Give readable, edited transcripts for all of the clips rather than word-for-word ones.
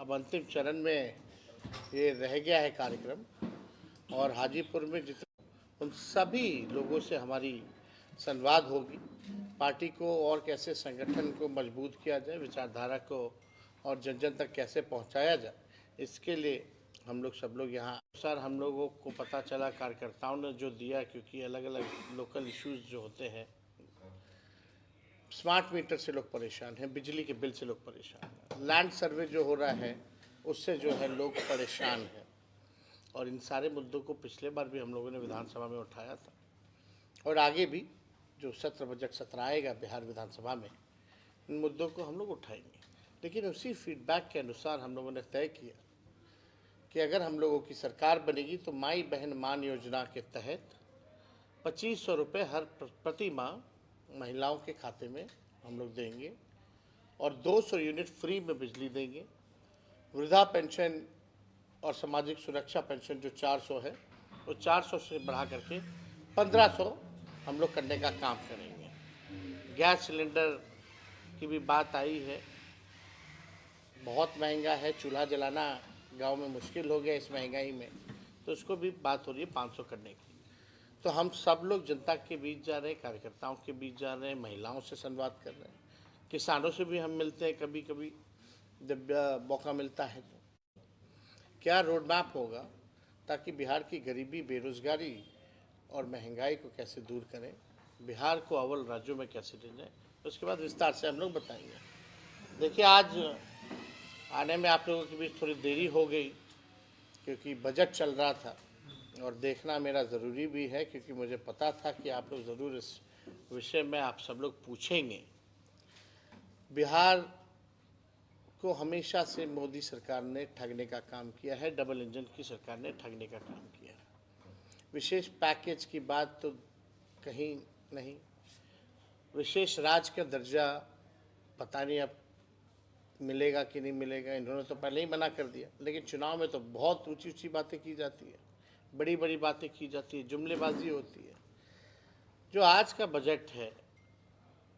अब अंतिम चरण में ये रह गया है कार्यक्रम और हाजीपुर में जितने उन सभी लोगों से हमारी संवाद होगी। पार्टी को और कैसे संगठन को मजबूत किया जाए, विचारधारा को और जन जन तक कैसे पहुंचाया जाए, इसके लिए हम लोग सब लोग यहाँ सर हम लोगों को पता चला कार्यकर्ताओं ने जो दिया, क्योंकि अलग अलग लोकल इश्यूज जो होते हैं, स्मार्ट मीटर से लोग परेशान हैं, बिजली के बिल से लोग परेशान हैं, लैंड सर्वे जो हो रहा है उससे जो है लोग परेशान हैं। और इन सारे मुद्दों को पिछले बार भी हम लोगों ने विधानसभा में उठाया था और आगे भी जो सत्र बजट सत्र आएगा बिहार विधानसभा में, इन मुद्दों को हम लोग उठाएंगे। लेकिन उसी फीडबैक के अनुसार हम लोगों ने तय किया कि अगर हम लोगों की सरकार बनेगी तो माई बहन मान योजना के तहत 2500 रुपये हर प्रति माह महिलाओं के खाते में हम लोग देंगे और 200 यूनिट फ्री में बिजली देंगे। वृद्धा पेंशन और सामाजिक सुरक्षा पेंशन जो 400 है वो 400 से बढ़ा करके 1500 हम लोग करने का काम करेंगे। गैस सिलेंडर की भी बात आई है, बहुत महंगा है, चूल्हा जलाना गांव में मुश्किल हो गया इस महंगाई में, तो उसको भी बात हो रही है 500 करने की। तो हम सब लोग जनता के बीच जा रहे हैं, कार्यकर्ताओं के बीच जा रहे हैं, महिलाओं से संवाद कर रहे हैं, किसानों से भी हम मिलते हैं कभी कभी जब मौका मिलता है। तो क्या रोड मैप होगा ताकि बिहार की गरीबी, बेरोजगारी और महंगाई को कैसे दूर करें, बिहार को अव्वल राज्यों में कैसे ले जाएं, उसके बाद विस्तार से हम लोग बताएंगे। देखिए, आज आने में आप लोगों के बीच थोड़ी देरी हो गई क्योंकि बजट चल रहा था और देखना मेरा ज़रूरी भी है, क्योंकि मुझे पता था कि आप लोग ज़रूर इस विषय में आप सब लोग पूछेंगे। बिहार को हमेशा से मोदी सरकार ने ठगने का काम किया है, डबल इंजन की सरकार ने ठगने का काम किया है। विशेष पैकेज की बात तो कहीं नहीं, विशेष राज्य का दर्जा पता नहीं अब मिलेगा कि नहीं मिलेगा, इन्होंने तो पहले ही मना कर दिया। लेकिन चुनाव में तो बहुत ऊंची ऊंची बातें की जाती है, बड़ी बड़ी बातें की जाती है, जुमलेबाजी होती है। जो आज का बजट है,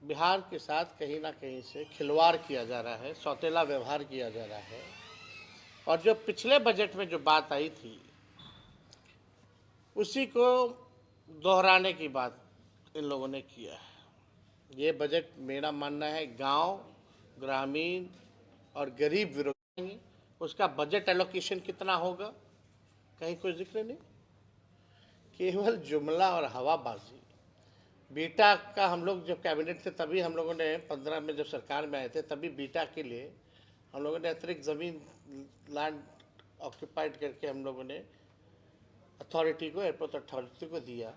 बिहार के साथ कहीं ना कहीं से खिलवाड़ किया जा रहा है, सौतेला व्यवहार किया जा रहा है। और जो पिछले बजट में जो बात आई थी उसी को दोहराने की बात इन लोगों ने किया है। ये बजट मेरा मानना है गांव, ग्रामीण और गरीब विरोधी, उसका बजट एलोकेशन कितना होगा कहीं कोई जिक्र नहीं, केवल जुमला और हवाबाजी। बीटा का हम लोग जब कैबिनेट थे तभी हम लोगों ने 15 में जब सरकार में आए थे तभी बीटा के लिए हम लोगों ने अतिरिक्त ज़मीन लैंड ऑक्यूपाइड करके हम लोगों ने अथॉरिटी को, एयरपोर्ट अथॉरिटी को दिया।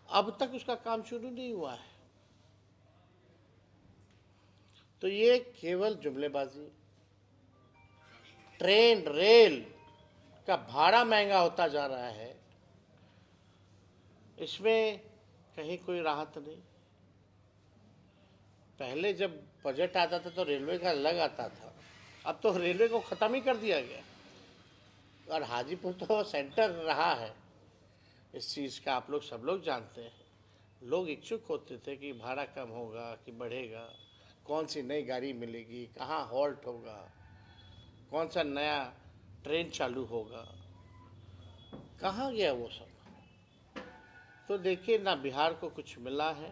अब तक उसका काम शुरू नहीं हुआ है। तो ये केवल जुमलेबाजी। ट्रेन रेल का भाड़ा महंगा होता जा रहा है, इसमें कहीं कोई राहत नहीं। पहले जब बजट आता था तो रेलवे का अलग आता था, अब तो रेलवे को ख़त्म ही कर दिया गया। और हाजीपुर तो सेंटर रहा है इस चीज़ का, आप लोग सब लोग जानते हैं। लोग इच्छुक होते थे कि भाड़ा कम होगा कि बढ़ेगा, कौन सी नई गाड़ी मिलेगी, कहाँ हॉल्ट होगा, कौन सा नया ट्रेन चालू होगा, कहाँ गया वो सब। तो देखिए, ना बिहार को कुछ मिला है,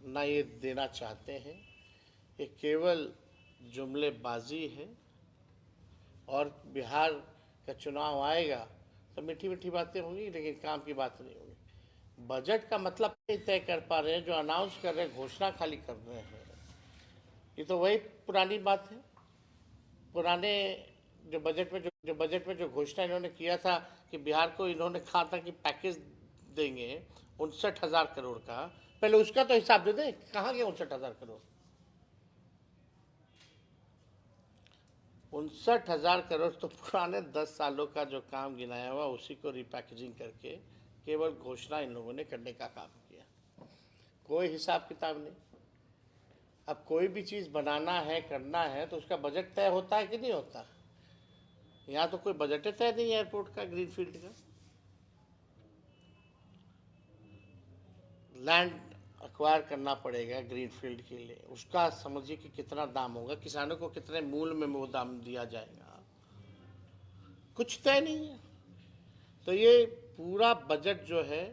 ना ये देना चाहते हैं। ये केवल जुमलेबाजी है। और बिहार का चुनाव आएगा तो मीठी मीठी बातें होंगी, लेकिन काम की बात नहीं होगी। बजट का मतलब नहीं तय कर पा रहे हैं, जो अनाउंस कर रहे हैं, घोषणा खाली कर रहे हैं। ये तो वही पुरानी बात है। पुराने जो बजट में जो घोषणा इन्होंने किया था कि बिहार को इन्होंने कहा था कि पैकेज देंगे 59,000 करोड़ का, पहले उसका तो हिसाब दे दें, कहाँ गया 59,000 करोड़। 59,000 करोड़ तो पुराने 10 सालों का जो काम गिनाया हुआ उसी को रिपैकेजिंग करके केवल घोषणा इन लोगों ने करने का काम किया, कोई हिसाब किताब नहीं। अब कोई भी चीज़ बनाना है, करना है, तो उसका बजट तय होता है कि नहीं होता। यहाँ तो कोई बजट तय नहीं है एयरपोर्ट का, ग्रीनफील्ड का। लैंड एक्वायर करना पड़ेगा ग्रीनफील्ड के लिए, उसका समझिए कि कितना दाम होगा, किसानों को कितने मूल्य में वो दाम दिया जाएगा। कुछ तय नहीं है। तो ये पूरा बजट जो है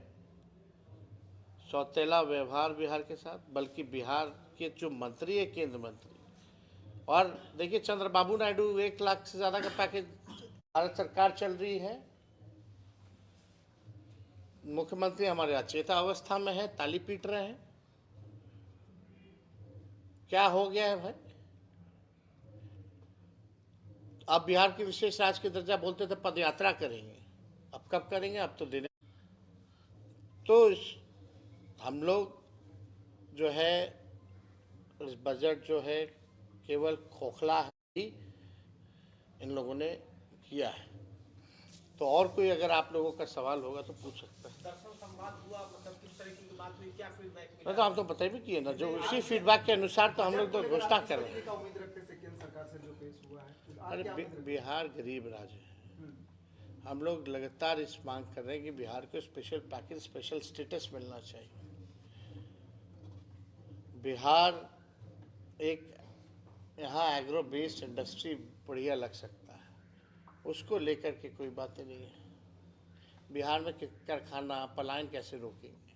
सौतेला व्यवहार बिहार के साथ, बल्कि बिहार के जो मंत्री है, केंद्र मंत्री, और देखिए चंद्रबाबू नायडू 1 लाख से ज़्यादा का पैकेज भारत सरकार चल रही है, मुख्यमंत्री हमारे अचेता अवस्था में है, ताली पीट रहे हैं। क्या हो गया है भाई? अब बिहार की विशेष राज्य के दर्जा बोलते थे पद यात्रा करेंगे, अब कब करेंगे? अब तो देने। तो हम लोग जो है इस बजट जो है केवल खोखला ही इन लोगों ने किया है। तो और कोई अगर आप लोगों का सवाल होगा तो पूछ सकते हैं। दर्शन संवाद हुआ, मतलब किस तरीके की बात हुई, क्या फीडबैक मिला? तो आप तो बताइए किए ना, जो उसी फीडबैक के अनुसार तो हम लोग तो घोषणा कर रहे हैं। उम्मीद रखते हैं केंद्र सरकार से जो पेश हुआ है। अरे बिहार गरीब राज्य है, हम लोग लगातार इस मांग कर रहे हैं कि बिहार को स्पेशल पैकेज, स्पेशल स्टेटस मिलना चाहिए। बिहार एक यहाँ एग्रो बेस्ड इंडस्ट्री बढ़िया लग सकता है, उसको लेकर के कोई बातें नहीं है। बिहार में कारखाना पलायन कैसे रोकेंगे,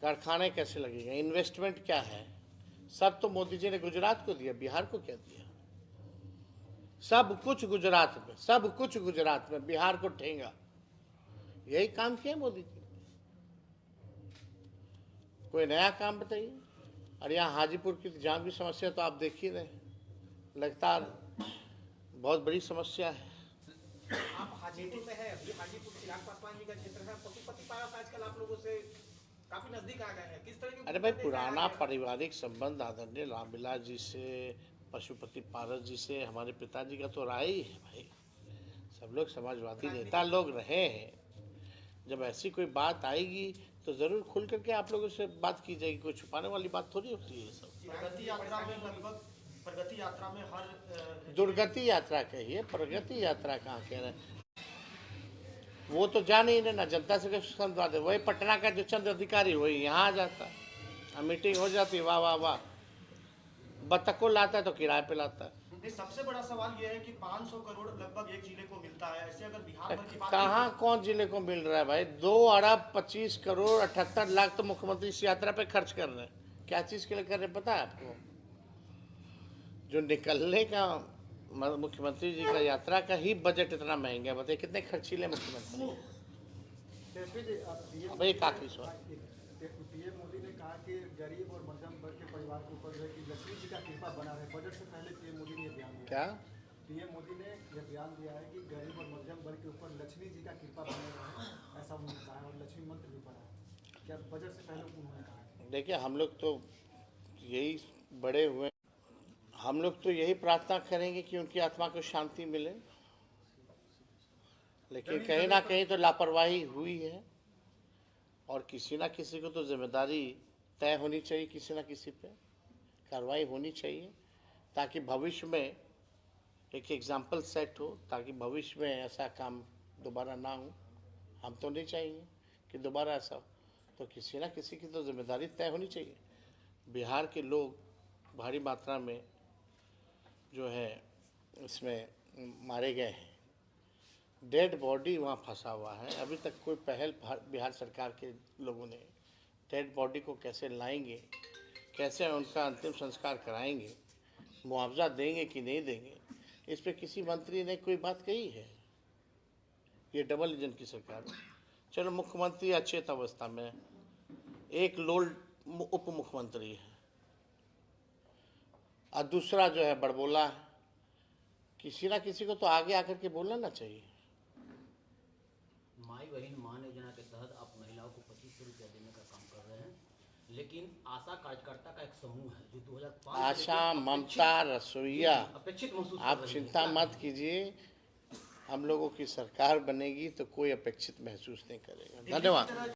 कारखाने कैसे लगेंगे, इन्वेस्टमेंट क्या है? सब तो मोदी जी ने गुजरात को दिया, बिहार को क्या दिया? सब कुछ गुजरात में, सब कुछ गुजरात में, बिहार को ठेंगा। यही काम किया मोदी जी। कोई नया काम बताइए। और यहाँ हाजीपुर की जाम की समस्या तो आप देख ही रहे, लगातार बहुत बड़ी समस्या है। आप हाजीपुर में है, अभी हाजीपुर चिराग पासवान जी का क्षेत्र है, पशुपति पारस आजकल आप लोगों से काफी नजदीक आ गए हैं, किस तरह की? अरे भाई, पुराना पारिवारिक संबंध आदरणीय रामविलास जी से, पशुपति पारस जी से हमारे पिताजी का तो रहा ही है भाई। सब लोग समाजवादी नेता लोग रहे हैं। जब ऐसी कोई बात आएगी तो जरूर खुल करके आप लोगों से बात की जाएगी, कोई छुपाने वाली बात थोड़ी होती है। सब प्रगति यात्रा में लगभग, प्रगति यात्रा में हर दुर्गति यात्रा कहिए, प्रगति यात्रा कहाँ कह रहे हैं? वो तो जा नहीं रहे ना, जनता से संवाद है। वही पटना का जो चंद अधिकारी वही यहाँ आ जाता है, मीटिंग हो जाती, वाह वाह वाह, बतख को लाता है तो किराए पे लाता है। सबसे बड़ा सवाल यह है कि 500 करोड़ लगभग एक जिले को मिलता है, ऐसे अगर बिहार भर की बात कहाँ कौन जिले को मिल रहा है भाई? 2 अरब 25 करोड़ 78 लाख तो मुख्यमंत्री इस यात्रा पे खर्च कर रहे हैं। क्या चीज के लिए कर रहे हैं पता है आपको? जो निकलने का मुख्यमंत्री जी का यात्रा का ही बजट इतना महंगा है, बताइए कितने खर्चीले मुख्यमंत्री। अब एक आखिरी सवाल, पीएम मोदी ने कहा कि गरीब और मध्यम वर्ग के परिवार के ऊपर जो है कि लक्ष्मी जी का कृपा बना रहे। बजट से पहले पीएम मोदी ने बयान दिया। क्या पीएम मोदी ने यह बयान दिया है कि गरीब और मध्यम वर्ग के ऊपर लक्ष्मी जी का कृपा बने रहे, ऐसा उन्होंने कहा है, और लक्ष्मी मंत्र भी पढ़ा है। क्या बजट से पहले उन्होंने कहा? देखिए, हम लोग तो यही बड़े हुए, हम लोग तो यही प्रार्थना करेंगे कि उनकी आत्मा को शांति मिले, लेकिन कहीं ना कहीं तो लापरवाही हुई है, और किसी ना किसी को तो जिम्मेदारी तय होनी चाहिए, किसी ना किसी पे कार्रवाई होनी चाहिए, ताकि भविष्य में एक एग्जाम्पल सेट हो, ताकि भविष्य में ऐसा काम दोबारा ना हो। हम तो नहीं चाहेंगे कि दोबारा ऐसा हो, तो किसी ना किसी की तो जिम्मेदारी तय होनी चाहिए। बिहार के लोग भारी मात्रा में जो है इसमें मारे गए हैं, डेड बॉडी वहाँ फंसा हुआ है। अभी तक कोई पहल बिहार सरकार के लोगों ने डेड बॉडी को कैसे लाएंगे, कैसे उनका अंतिम संस्कार कराएंगे, मुआवजा देंगे कि नहीं देंगे, इस पे किसी मंत्री ने कोई बात कही है? ये डबल इंजन की सरकार है। चलो, मुख्यमंत्री अचेत अवस्था में, एक लोल उप मुख्यमंत्री है, और दूसरा जो है बड़बोला है। किसी ना किसी को तो आगे आकर के बोलना ना चाहिए। माई बहन मान योजना के तहत आप महिलाओं को 2500 रुपया देने का काम कर रहे हैं, लेकिन आशा कार्यकर्ता का एक समूह है जो 2005 आशा, ममता, रसोईया, अपेक्षित महसूस आप चिंता मत कीजिए, हम लोगों की सरकार बनेगी तो कोई अपेक्षित महसूस नहीं करेगा। धन्यवाद।